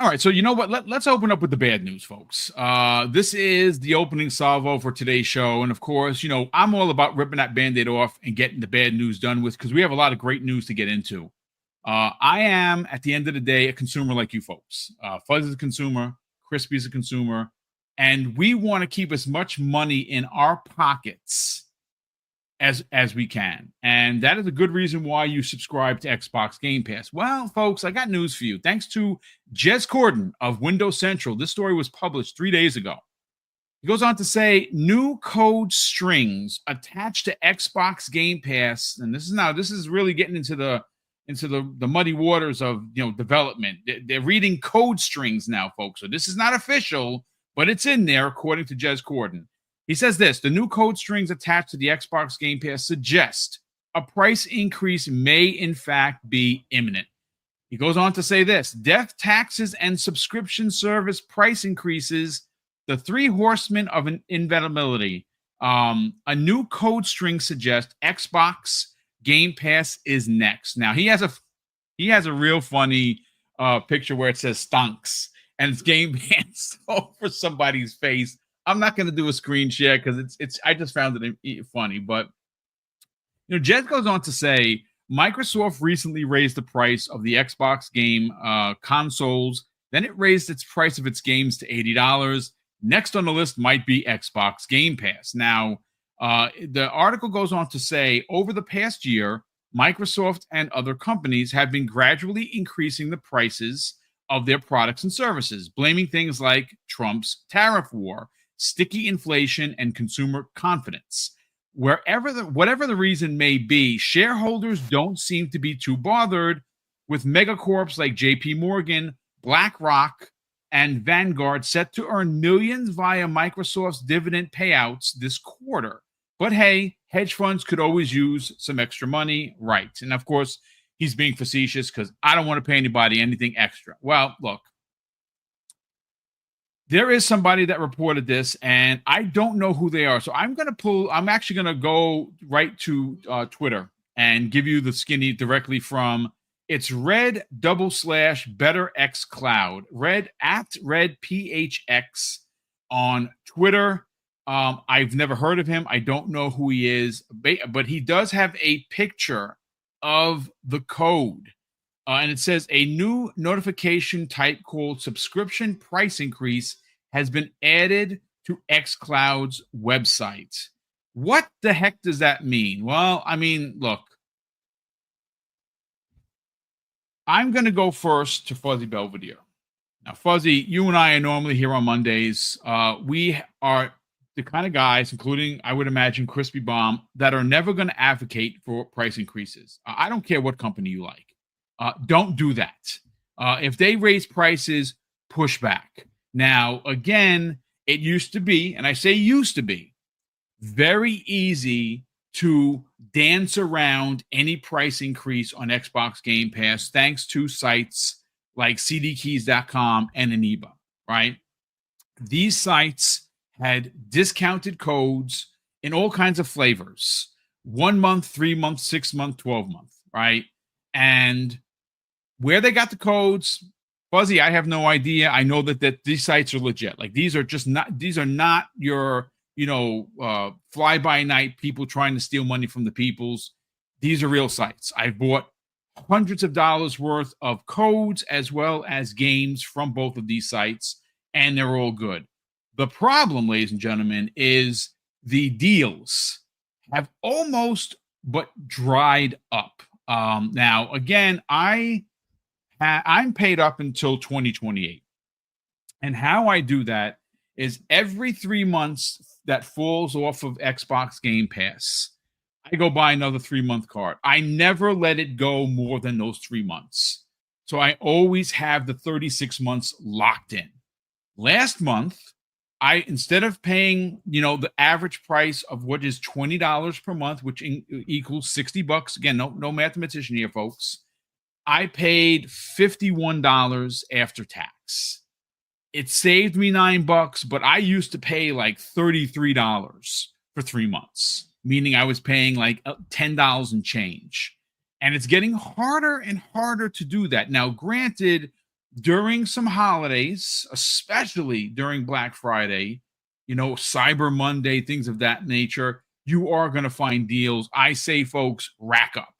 All right, so you know what? Let's open up with the bad news, folks. This is the opening salvo for today's show. And of course, I'm all about ripping that band-aid off and getting the bad news done with because we have a lot of great news to get into. I am, at the end of the day, a consumer like you folks. Fuzz is a consumer, Crispy is a consumer, and we want to keep as much money in our pockets as we can. And that is a good reason why you subscribe to Xbox Game Pass. Well, folks, I got news for you. Thanks to Jez Corden of Windows Central, this story was published 3 days ago. He goes on to say new code strings attached to Xbox Game Pass, and this is really getting into the muddy waters of development. They're reading code strings now, folks. So this is not official, but it's in there according to Jez Corden. He says this: the new code strings attached to the Xbox Game Pass suggest a price increase may in fact be imminent. He goes on to say this: death, taxes, and subscription service price increases, the three horsemen of inevitability. A new code string suggests Xbox Game Pass is next. Now he has a real funny picture where it says stonks and it's Game Pass over somebody's face. I'm not going to do a screen share because it's. I just found it funny, but Jez goes on to say Microsoft recently raised the price of the Xbox game consoles. Then it raised its price of its games to $80. Next on the list might be Xbox Game Pass. Now, the article goes on to say over the past year, Microsoft and other companies have been gradually increasing the prices of their products and services, blaming things like Trump's tariff war, sticky inflation, and consumer confidence. Whatever the reason may be, shareholders don't seem to be too bothered, with megacorps like JP Morgan, BlackRock, and Vanguard set to earn millions via Microsoft's dividend payouts this quarter. But hey, hedge funds could always use some extra money, right? And of course, he's being facetious because I don't want to pay anybody anything extra. Well, look, there is somebody that reported this, and I don't know who they are. So I'm actually going to go right to Twitter and give you the skinny directly from, it's red / better X cloud, red PHX on Twitter. I've never heard of him. I don't know who he is, but he does have a picture of the code. And it says a new notification type called subscription price increase has been added to xCloud's website. What the heck does that mean? Well, I mean, look, I'm going to go first to Fuzzy Belvedere. Now, Fuzzy, you and I are normally here on Mondays. We are the kind of guys, including, I would imagine, Crispy Bomb, that are never going to advocate for price increases. I don't care what company you like. Don't do that. If they raise prices, push back. Now, again, it used to be, and I say used to be, very easy to dance around any price increase on Xbox Game Pass thanks to sites like cdkeys.com and Aniba, right? These sites had discounted codes in all kinds of flavors: 1 month, 3 month, 6 month, 12 month, right? And where they got the codes, Fuzzy, I have no idea. I know that these sites are legit. Like these are not your, fly by night people trying to steal money from the peoples. These are real sites. I've bought hundreds of dollars worth of codes as well as games from both of these sites, and they're all good. The problem, ladies and gentlemen, is the deals have almost but dried up. Now, again, I'm paid up until 2028. And how I do that is every 3 months that falls off of Xbox Game Pass, I go buy another 3-month card. I never let it go more than those 3 months. So I always have the 36 months locked in. Last month, instead of paying, the average price of what is $20 per month, which equals $60. Again, no mathematician here, folks. I paid $51 after tax. It saved me $9, but I used to pay like $33 for 3 months, meaning I was paying like $10 and change. And it's getting harder and harder to do that. Now, granted, during some holidays, especially during Black Friday, Cyber Monday, things of that nature, you are going to find deals. I say, folks, rack up,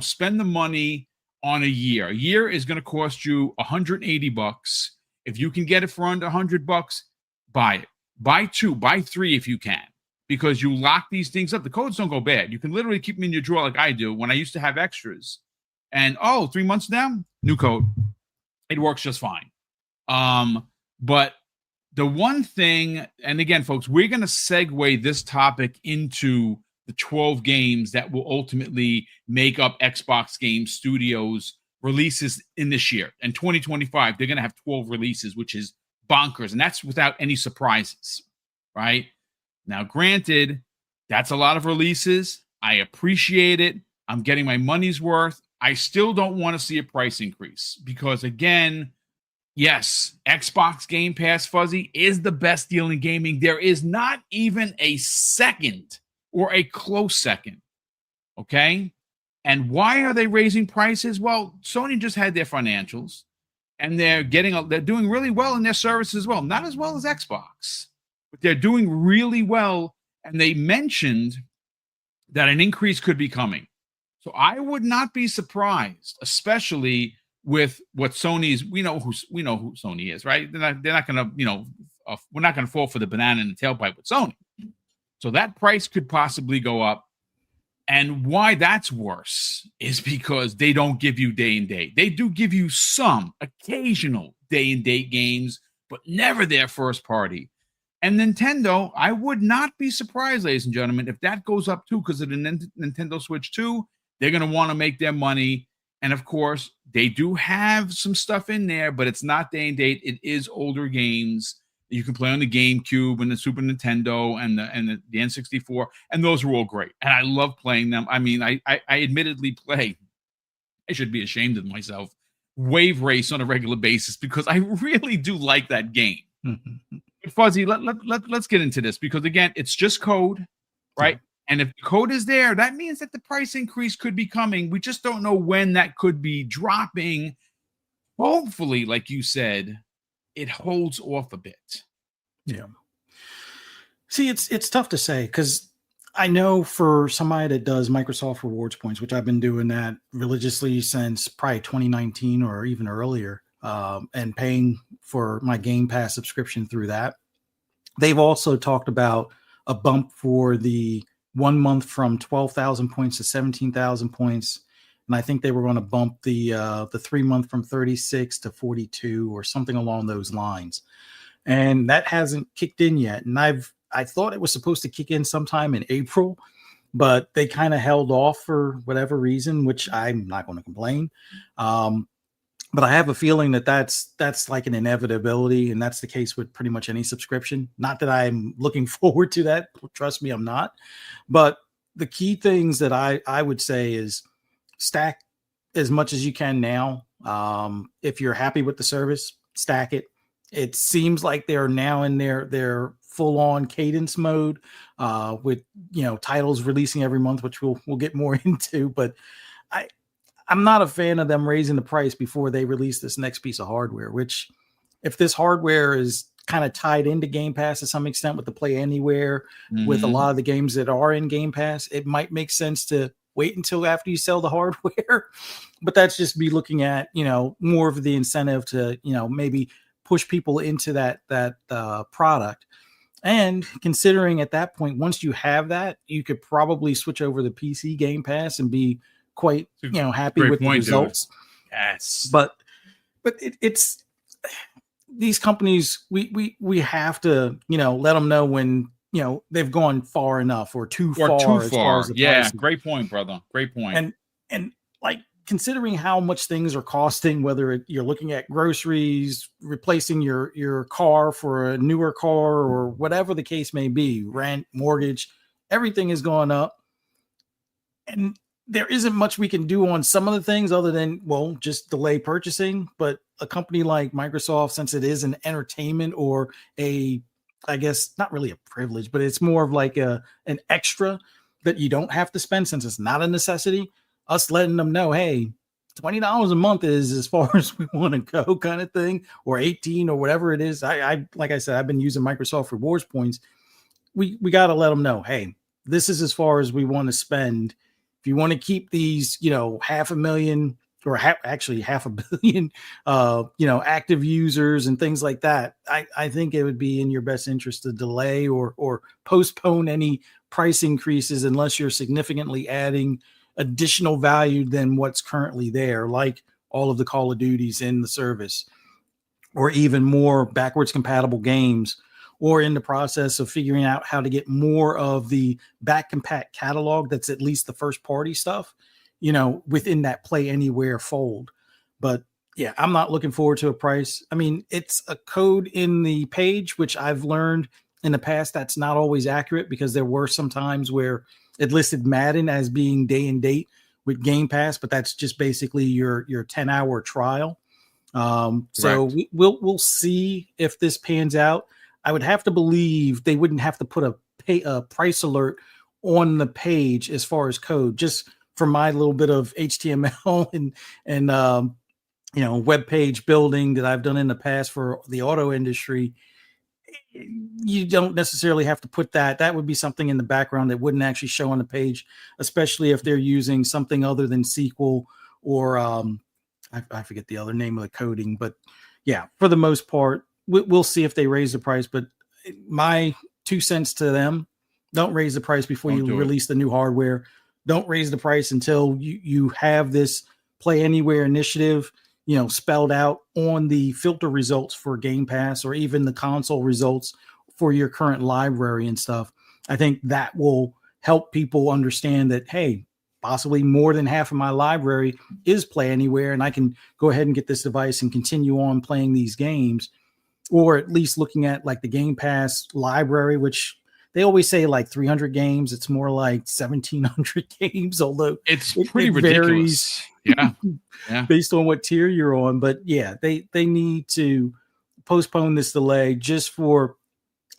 spend the money on a year. A year is going to cost you $180. If you can get it for under $100, buy it. Buy 2, buy 3 if you can, because you lock these things up. The codes don't go bad. You can literally keep them in your drawer like I do when I used to have extras. And 3 months down, new code. It works just fine. But the one thing, and again, folks, we're going to segue this topic into the 12 games that will ultimately make up Xbox Game Studios releases in this year. In 2025, they're going to have 12 releases, which is bonkers. And that's without any surprises, right? Now, granted, that's a lot of releases. I appreciate it. I'm getting my money's worth. I still don't want to see a price increase because, again, yes, Xbox Game Pass, Fuzzy, is the best deal in gaming. There is not even a second or a close second, okay? And why are they raising prices? Well, Sony just had their financials, and they're doing really well in their services as well. Not as well as Xbox, but they're doing really well, and they mentioned that an increase could be coming. So I would not be surprised, especially with what Sony's. We know who Sony is, right? They're not going to, we're not going to fall for the banana in the tailpipe with Sony. So that price could possibly go up. And why that's worse is because they don't give you day and date. They do give you some occasional day and date games, but never their first party. And Nintendo, I would not be surprised, ladies and gentlemen, if that goes up too, because of the Nintendo Switch 2, they're going to want to make their money. And of course, they do have some stuff in there, but it's not day and date. It is older games. You can play on the GameCube and the Super Nintendo and the N64, and those are all great. And I love playing them. I mean, I admittedly play, I should be ashamed of myself, Wave Race on a regular basis because I really do like that game. Mm-hmm. But Fuzzy, let's get into this because, again, it's just code, right? Yeah. And if the code is there, that means that the price increase could be coming. We just don't know when that could be dropping. Hopefully, like you said, it holds off a bit. Yeah. See, it's tough to say because I know for somebody that does Microsoft rewards points, which I've been doing that religiously since probably 2019 or even earlier, and paying for my Game Pass subscription through that. They've also talked about a bump for the 1 month from 12,000 points to 17,000 points. And I think they were going to bump the 3 month from 36 to 42 or something along those lines. And that hasn't kicked in yet. And I thought it was supposed to kick in sometime in April, but they kind of held off for whatever reason, which I'm not going to complain. But I have a feeling that that's like an inevitability, and that's the case with pretty much any subscription. Not that I'm looking forward to that. Trust me, I'm not. But the key things that I would say is stack as much as you can now. If you're happy with the service, stack it. It seems like they're now in their full-on cadence mode with titles releasing every month, which we'll get more into. But I'm not a fan of them raising the price before they release this next piece of hardware, which if this hardware is kind of tied into Game Pass to some extent with the Play Anywhere, with a lot of the games that are in Game Pass, it might make sense to wait until after you sell the hardware. But that's just me looking at, more of the incentive to, maybe push people into that product. And considering at that point, once you have that, you could probably switch over the PC Game Pass and be quite happy with the results. Dude. Yes, but it's these companies, we have to let them know when they've gone far enough or too far. Yeah, great point, brother. Great point. And like considering how much things are costing, whether you're looking at groceries, replacing your car for a newer car, or whatever the case may be, rent, mortgage, everything is going up. And there isn't much we can do on some of the things other than, just delay purchasing. But a company like Microsoft, since it is an entertainment or I guess not really a privilege, but it's more of like an extra that you don't have to spend since it's not a necessity, us letting them know, hey, $20 a month is as far as we want to go, kind of thing, or 18 or whatever it is. I like I said, I've been using Microsoft rewards points. We got to let them know, hey, this is as far as we want to spend. If you want to keep these, 500,000 or actually 500 million, active users and things like that, I think it would be in your best interest to delay or postpone any price increases unless you're significantly adding additional value than what's currently there, like all of the Call of Duties in the service, or even more backwards compatible games, or in the process of figuring out how to get more of the back compat catalog that's at least the first party stuff, within that Play Anywhere fold. But yeah, I'm not looking forward to a price. I mean, it's a code in the page, which I've learned in the past that's not always accurate, because there were some times where it listed Madden as being day and date with Game Pass, but that's just basically your 10-hour trial. So we'll see if this pans out. I would have to believe they wouldn't have to put a price alert on the page as far as code, just for my little bit of HTML and web page building that I've done in the past for the auto industry. You don't necessarily have to put that. That would be something in the background that wouldn't actually show on the page, especially if they're using something other than SQL or I forget the other name of the coding. But yeah, for the most part, we'll see if they raise the price. But my 2 cents to them: don't raise the price before you release the new hardware. Don't raise the price until you have this Play Anywhere initiative, spelled out on the filter results for Game Pass, or even the console results for your current library and stuff. I think that will help people understand that, hey, possibly more than half of my library is Play Anywhere, and I can go ahead and get this device and continue on playing these games, or at least looking at like the Game Pass library, which they always say like 300 games. It's more like 1,700 games, although it's pretty ridiculous. Yeah. Based on what tier you're on. But yeah, they need to postpone this delay just for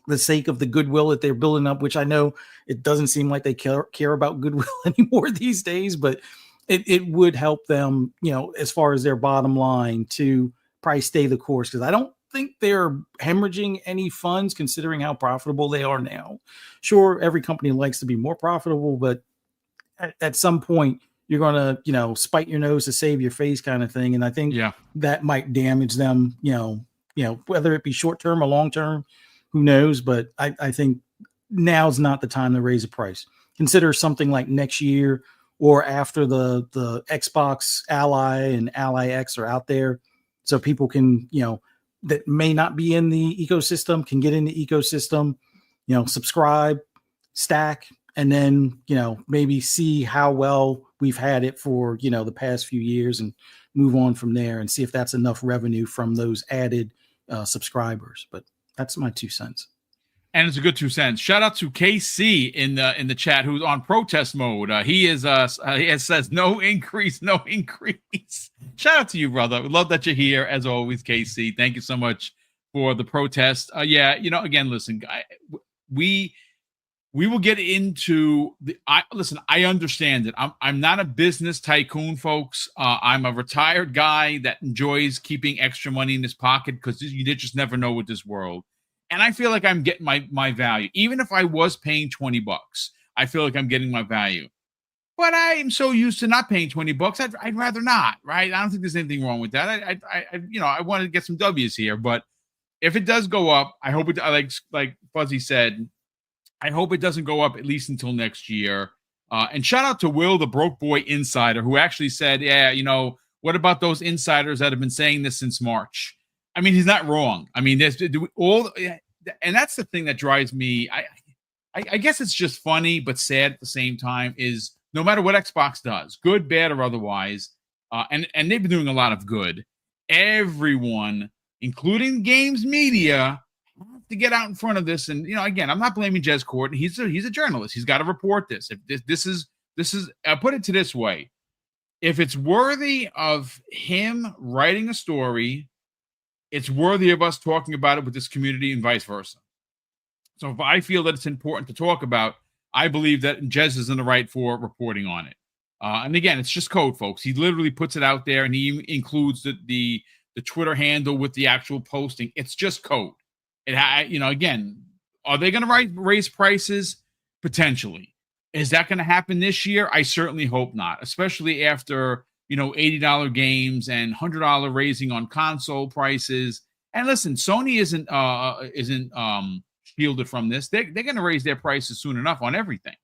the sake of the goodwill that they're building up, which I know it doesn't seem like they care about goodwill anymore these days, but it would help them, as far as their bottom line, to probably stay the course. Because I don't think they're hemorrhaging any funds considering how profitable they are now. Sure, every company likes to be more profitable, but at some point you're going to, spite your nose to save your face kind of thing. And I think that might damage them, whether it be short-term or long-term, who knows? But I think now's not the time to raise a price. Consider something like next year or after the Xbox Ally and Ally X are out there, so people can, that may not be in the ecosystem can get in the ecosystem, subscribe, stack, and then, maybe see how well we've had it for, the past few years, and move on from there and see if that's enough revenue from those added subscribers. But that's my 2 cents. And it's a good 2 cents. Shout out to KC in the chat, who's on protest mode. He says no increase. Shout out to you, brother. We love that you're here as always, KC. Thank you so much for the protest. Again, listen, we will get into I understand it. I'm not a business tycoon, folks. I'm a retired guy that enjoys keeping extra money in his pocket, because you just never know with this world. And I feel like I'm getting my value. Even if I was paying $20, I feel like I'm getting my value. But I am so used to not paying $20. I'd rather not, right? I don't think there's anything wrong with that. I want to get some W's here. But if it does go up, I hope it, like Fuzzy said, I hope it doesn't go up at least until next year. And shout out to Will, the broke boy insider, who actually said, what about those insiders that have been saying this since March? I mean, he's not wrong. I mean, there's all, and that's the thing that drives me. I guess it's just funny but sad at the same time, is no matter what Xbox does, good, bad, or otherwise, and they've been doing a lot of good, everyone, including games media, have to get out in front of this. And, again, I'm not blaming Jez Corden. He's a journalist. He's got to report this. If this is, I put it to this way. If it's worthy of him writing a story, it's worthy of us talking about it with this community, and vice versa. So if I feel that it's important to talk about, I believe that Jez is in the right for reporting on it. And again, it's just code, folks. He literally puts it out there, and he includes the Twitter handle with the actual posting. It's just code. Again, are they going to raise prices? Potentially. Is that going to happen this year? I certainly hope not, especially after, $80 games and $100 raising on console prices. And listen, Sony isn't shielded from this. They're going to raise their prices soon enough on everything.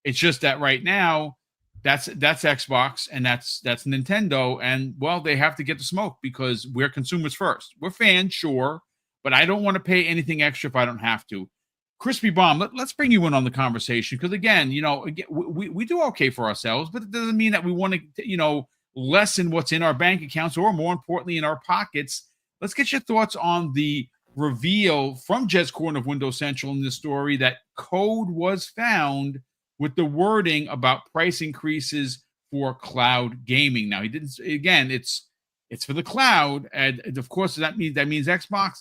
It's just that right now, that's Xbox and that's Nintendo, and well, they have to get the smoke because we're consumers first. We're fans, sure, but I don't want to pay anything extra if I don't have to. Crispy Bomb, let's bring you in on the conversation because again, we do okay for ourselves, but it doesn't mean that we want to, lessen what's in our bank accounts or more importantly in our pockets. Let's get your thoughts on the reveal from Jez Corden of Windows Central in this story that code was found with the wording about price increases for cloud gaming. Now, he didn't. Again, it's for the cloud, and of course that means Xbox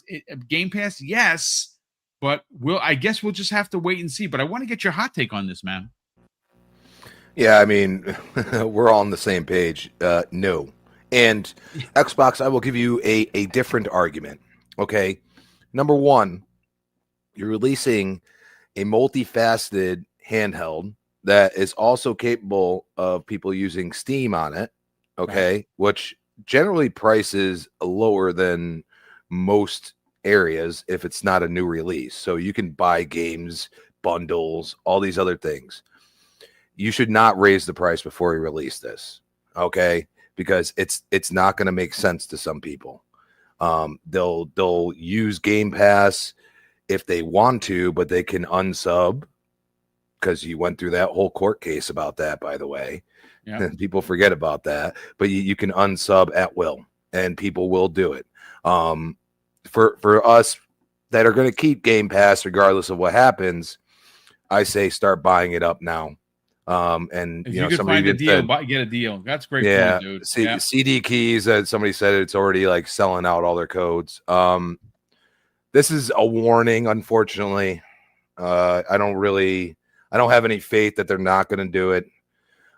Game Pass. Yes, but I guess we'll just have to wait and see. But I want to get your hot take on this, man. Yeah, I mean, we're all on the same page. No, and Xbox, I will give you a different argument. Okay, number one, you're releasing a multifaceted handheld that is also capable of people using Steam on it, okay, right, which generally prices lower than most areas if it's not a new release. So you can buy games, bundles, all these other things. You should not raise the price before you release this, okay? Because it's not going to make sense to some people. They'll use Game Pass if they want to, but they can unsub because you went through that whole court case about that, by the way. Yeah. People forget about that, but you can unsub at will, and people will do it. For us that are going to keep Game Pass regardless of what happens, I say start buying it up now. And if you can find a deal, get a deal. That's great. Yeah, point, dude. CD keys. Somebody said it's already like selling out all their codes. This is a warning, unfortunately. I don't have any faith that they're not going to do it.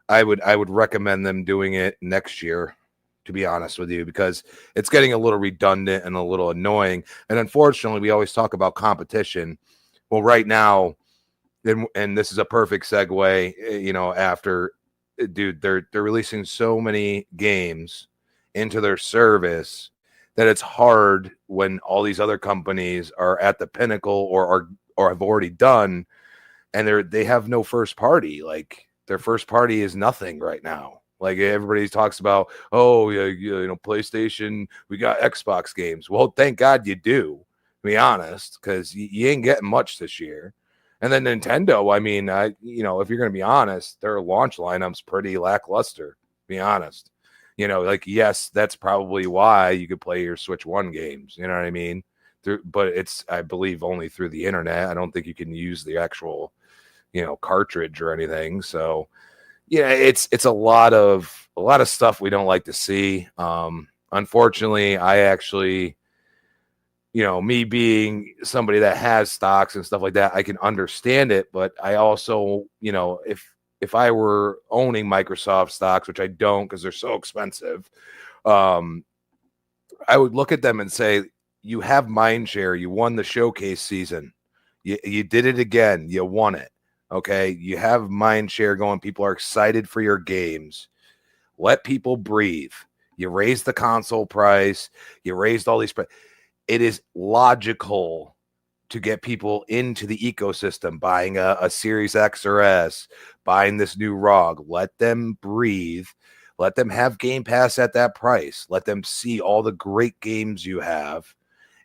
I would recommend them doing it next year, to be honest with you, because it's getting a little redundant and a little annoying. And unfortunately, we always talk about competition. Well, right now, and this is a perfect segue, after, dude, they're releasing so many games into their service that it's hard when all these other companies are at the pinnacle or have already done, and they have no first party. Like their first party is nothing right now. Like everybody talks about, oh yeah, PlayStation, we got Xbox games. Well, thank God you do, to be honest, because you ain't getting much this year. And then Nintendo, I mean, if you're going to be honest, their launch lineup's pretty lackluster, to be honest. Yes, that's probably why you could play your Switch 1 games. You know what I mean? But it's, I believe, only through the internet. I don't think you can use the actual, cartridge or anything. So, yeah, it's a lot of stuff we don't like to see. Unfortunately, I actually, me being somebody that has stocks and stuff like that, I can understand it. But I also, if I were owning Microsoft stocks, which I don't because they're so expensive, I would look at them and say, you have mind share. You won the showcase season. You did it again. You won it. Okay. You have mind share going. People are excited for your games. Let people breathe. You raised the console price. You raised all these. It is logical to get people into the ecosystem, buying a Series X or S, buying this new ROG. Let them breathe. Let them have Game Pass at that price. Let them see all the great games you have.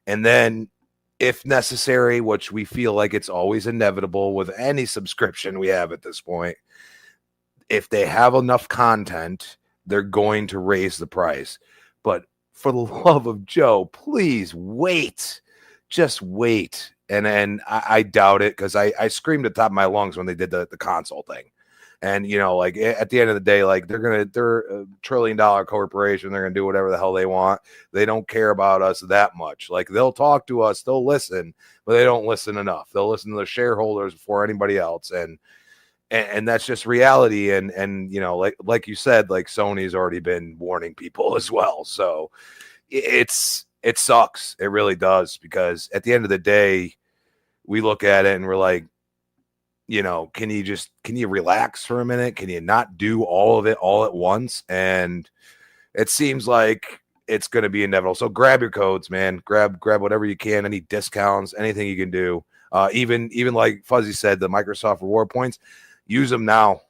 And then, if necessary, which we feel like it's always inevitable with any subscription we have at this point, if they have enough content, they're going to raise the price. But for the love of Joe, please wait. Just wait. And I doubt it, because I screamed at the top of my lungs when they did the console thing. And, at the end of the day, they're a $1 trillion corporation. They're going to do whatever the hell they want. They don't care about us that much. They'll talk to us, they'll listen, but they don't listen enough. They'll listen to the shareholders before anybody else. And and that's just reality. And like you said, like Sony's already been warning people as well. So it sucks. It really does, because at the end of the day, we look at it and we're like, can you relax for a minute? Can you not do all of it all at once? And it seems like it's going to be inevitable. So grab your codes, man. Grab whatever you can, any discounts, anything you can do. Even like Fuzzy said, the Microsoft reward points, use them now.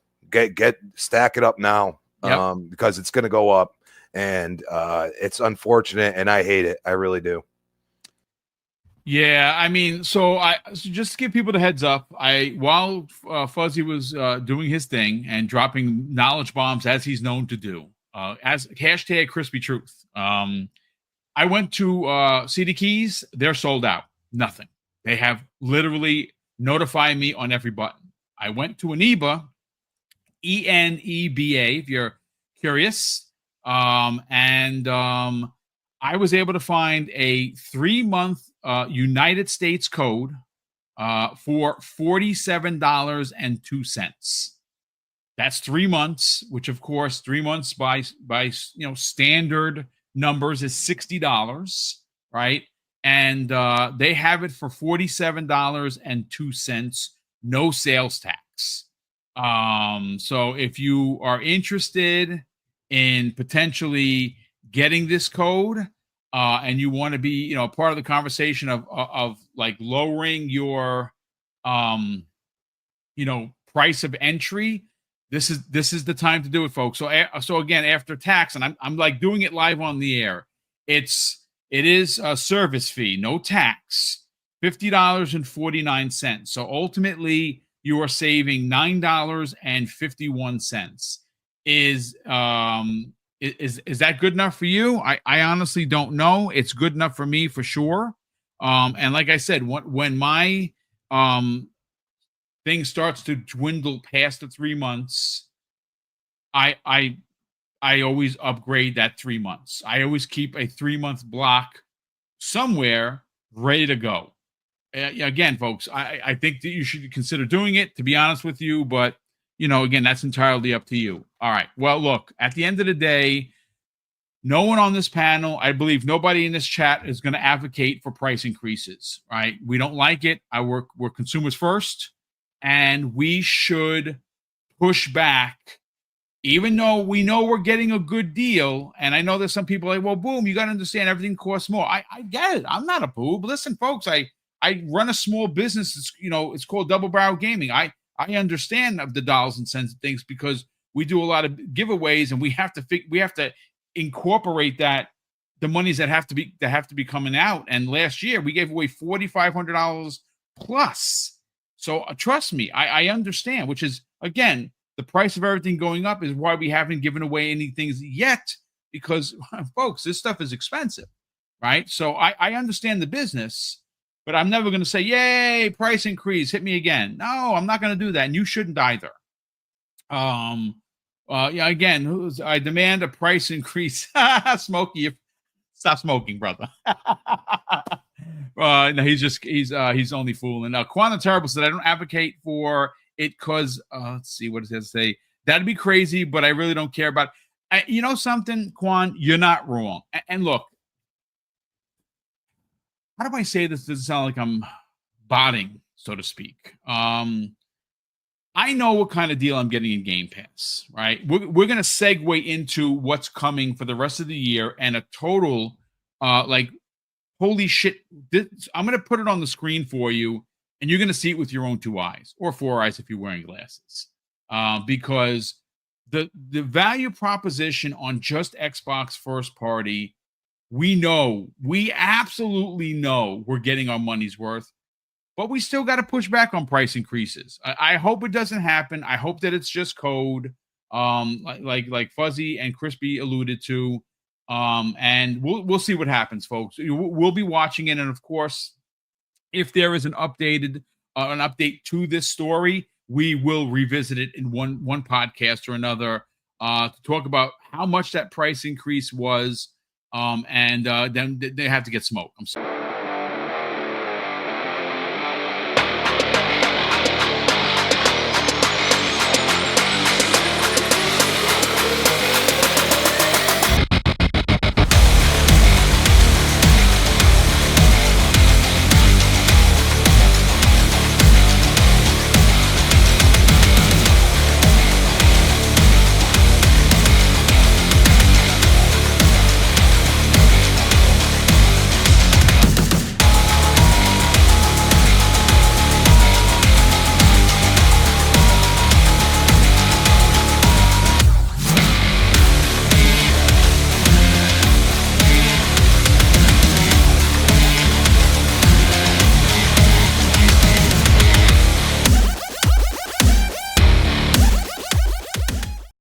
Stack it up now. Yep. Because it's going to go up, and it's unfortunate, and I hate it. I really do. Yeah, I mean, so just to give people the heads up, while Fuzzy was doing his thing and dropping knowledge bombs as he's known to do, as hashtag Crispy Truth, I went to CD Keys. They're sold out. Nothing. They have literally notified me on every button. I went to Eneba, ENEBA, if you're curious, and I was able to find a 3-month United States code for $47.02. That's 3 months, which of course 3 months by standard numbers is $60, right? And they have it for $47.02, no sales tax. So if you are interested in potentially getting this code, and you want to be, part of the conversation of like lowering your, price of entry, this is the time to do it, folks. So again, after tax, and I'm like doing it live on the air. It is a service fee, no tax, $50.49. So ultimately, you are saving $9.51. Is that good enough for you? I honestly don't know. It's good enough for me for sure. And like I said, when my thing starts to dwindle past the 3 months, I always upgrade that 3 months. I always keep a 3-month block somewhere ready to go. Again, folks, I think that you should consider doing it, to be honest with you, but again, that's entirely up to you. All right. Well, look, at the end of the day, no one on this panel, I believe nobody in this chat is going to advocate for price increases, right? We don't like it. We're consumers first, and we should push back, even though we know we're getting a good deal. And I know there's some people like, well, Boom, you got to understand everything costs more. I get it. I'm not a boob. Listen, folks, I run a small business. It's called Double Barrel Gaming. I understand of the dollars and cents of things, because we do a lot of giveaways, and we have to incorporate the monies that have to be coming out. And last year we gave away $4,500 plus. So trust me, I understand, which is, again, the price of everything going up is why we haven't given away any things yet, because folks, this stuff is expensive, right? So I understand the business. But I'm never going to say, yay, price increase, hit me again. No, I'm not going to do that. And you shouldn't either. Again, I demand a price increase. Smokey, stop smoking, brother. No, he's only fooling. Quantum Terrible said, I don't advocate for it because, let's see, what does it say? That'd be crazy, but I really don't care about it. You know something, Quan? You're not wrong. And look, how do I say this? Doesn't sound like I'm botting, so to speak. I know what kind of deal I'm getting in Game Pass, right? We're going to segue into what's coming for the rest of the year, and a total, holy shit. I'm going to put it on the screen for you, and you're going to see it with your own 2 eyes, or 4 eyes if you're wearing glasses, because the value proposition on just Xbox first party, we absolutely know we're getting our money's worth, but we still got to push back on price increases. I hope it doesn't happen. I hope that it's just code, like Fuzzy and Crispy alluded to, and we'll see what happens, folks. We'll be watching it, and of course, if there is an update to this story, we will revisit it in one podcast or another to talk about how much that price increase was. And then they have to get smoked. I'm sorry.